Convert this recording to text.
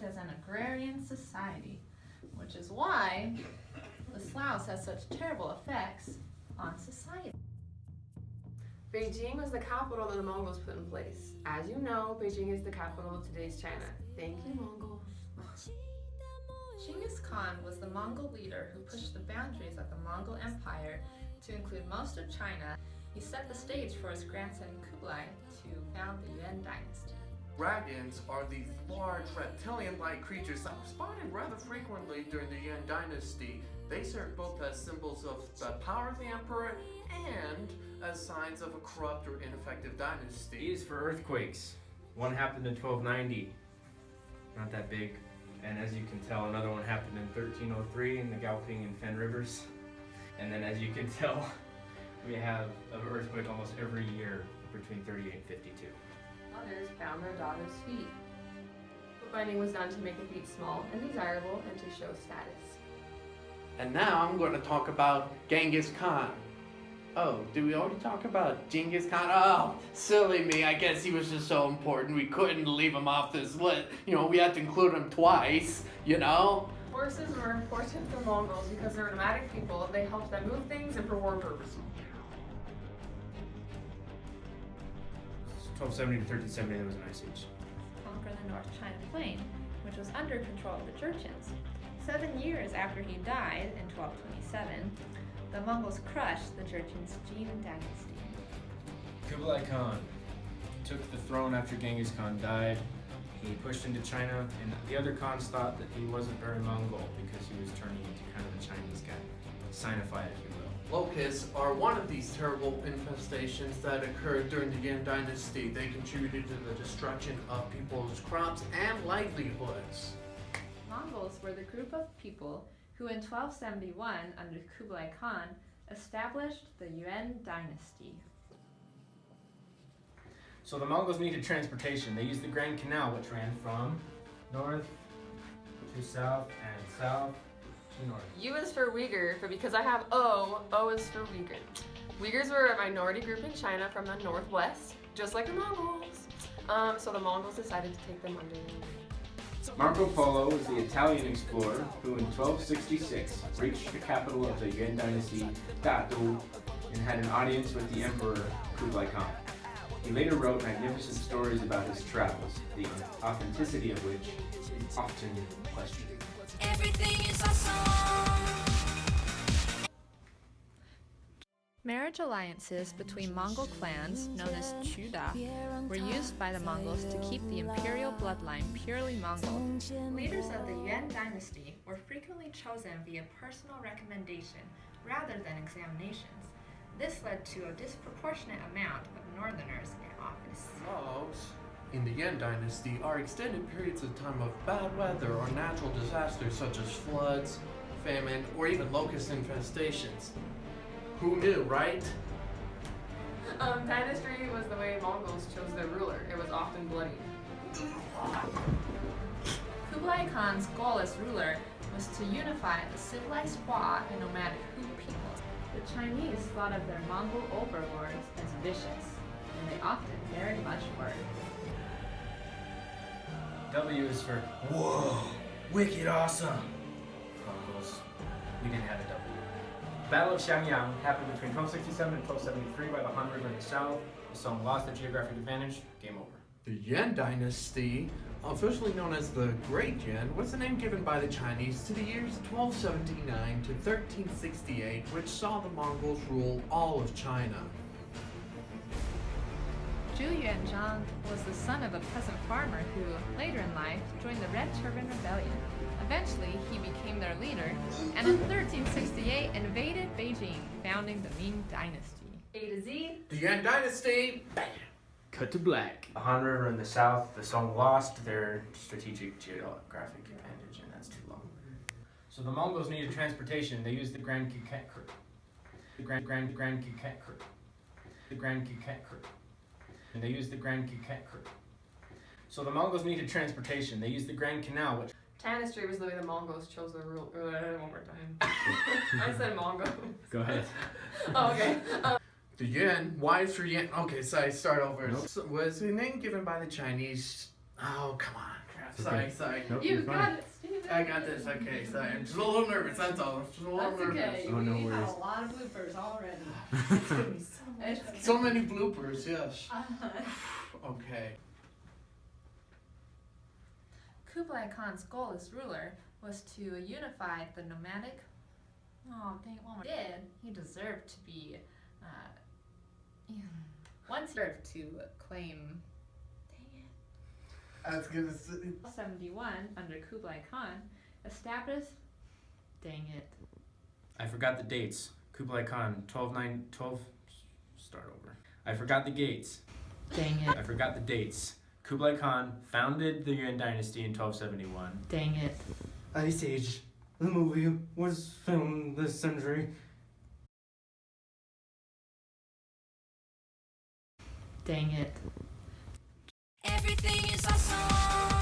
functioned as an agrarian society, which is why the sloughs has such terrible effects on society. Beijing was the capital that the Mongols put in place. As you know, Beijing is the capital of today's China. Thank you, Mongols. Genghis Khan was the Mongol leader who pushed the boundaries of the Mongol Empire to include most of China. He set the stage for his grandson Kublai to found the Yuan Dynasty. Dragons are these large reptilian-like creatures that were spotted rather frequently during the Yuan Dynasty. They served both as symbols of the power of the emperor and as signs of a corrupt or ineffective dynasty. E is for earthquakes. One happened in 1290, not that big. And as you can tell, another one happened in 1303 in the Gaoping and Fen rivers. And then as you can tell, we have an earthquake almost every year between 38 and 52. Mothers found their daughters' feet. Bookbinding was done to make the feet small and desirable and to show status. And now I'm going to talk about Genghis Khan. Oh, did we already talk about Genghis Khan? Oh, silly me. I guess he was just so important. We couldn't leave him off this list. You know, we had to include him twice, you know? Horses were important for Mongols because they were nomadic people. They helped them move things and for war purposes. 1270 to 1370, there was an ice age. Conquer the North China Plain, which was under control of the Jurchens. 7 years after he died in 1227, the Mongols crushed the Jurchens' Jin Dynasty. Kublai Khan took the throne after Genghis Khan died. He pushed into China, and the other Khans thought that he wasn't very Mongol because he was turning into kind of a Chinese guy. Sinified, if you will. Locusts are one of these terrible infestations that occurred during the Yuan Dynasty. They contributed to the destruction of people's crops and livelihoods. Mongols were the group of people who in 1271, under Kublai Khan, established the Yuan Dynasty. So the Mongols needed transportation. They used the Grand Canal, which ran from north to south and south to north. U is for Uyghur, but because I have O is for Uyghur. Uyghurs were a minority group in China from the northwest, just like the Mongols. So the Mongols decided to take them under their wing. Marco Polo was the Italian explorer who in 1266 reached the capital of the Yuan Dynasty, Datu, and had an audience with the Emperor Kublai Khan. He later wrote magnificent stories about his travels, the authenticity of which is often questioned. Everything is awesome. Marriage alliances between Mongol clans, known as Chuda, were used by the Mongols to keep the imperial bloodline purely Mongol. Leaders of the Yuan Dynasty were frequently chosen via personal recommendation rather than examinations. This led to a disproportionate amount of northerners in office. Laws in the Yuan Dynasty are extended periods of time of bad weather or natural disasters such as floods, famine, or even locust infestations. Who knew, right? Dynasty was the way Mongols chose their ruler. It was often bloody. Kublai Khan's goal as ruler was to unify the civilized Hua and nomadic Hu people. The Chinese thought of their Mongol overlords as vicious, and they often very much were. W is for whoa, wicked awesome. Mongols, we didn't have a W. Battle of Xiangyang happened between 1267 and 1273 by the Han River in the south. The Song lost their geographic advantage. Game over. The Yuan Dynasty, officially known as the Great Yuan, was the name given by the Chinese to the years 1279 to 1368, which saw the Mongols rule all of China. Zhu Yuanzhang was the son of a peasant farmer who, later in life, joined the Red Turban Rebellion. Eventually, he became their leader, and in 1368 invaded Beijing, founding the Ming Dynasty. A to Z. The Yuan Dynasty, bam! Cut to black. The Han River in the south, the Song lost their strategic geographic advantage, and that's too long. So the Mongols needed transportation. They used the Grand Kiket Kirk. The Grand Kiket Kirk. The Grand Kiket Kirk. And they used the Grand Kiket Kirk. So the Mongols needed transportation. They used the Grand Canal, which Dynasty was the way the Mongols chose their ruler. One more time. I said Mongo. Go ahead. Oh, okay. The Yuan, why is for Yuan? Okay, so I start over. Nope. So was the name given by the Chinese? Oh, come on. Sorry. Nope, You you're fine. got it, Steven. I got this. Okay, sorry. I'm just a little nervous. That's all. Just a little That's nervous. okay. Oh, no We worries. have a lot of bloopers already. It's gonna be so much fun. So many bloopers. Yes. Uh-huh. Okay. Kublai Khan's goal as ruler was to unify the nomadic. Oh, dang it, one more. He deserved to be. Once he deserved to claim. Dang it. I was gonna say. 71 under Kublai Khan established. Dang it. I forgot the dates. Kublai Khan, 12. Start over. I forgot the gates. Dang it. I forgot the dates. Kublai Khan founded the Yuan Dynasty in 1271. Dang it. Ice Age, the movie, was filmed this century. Dang it. Everything is awesome.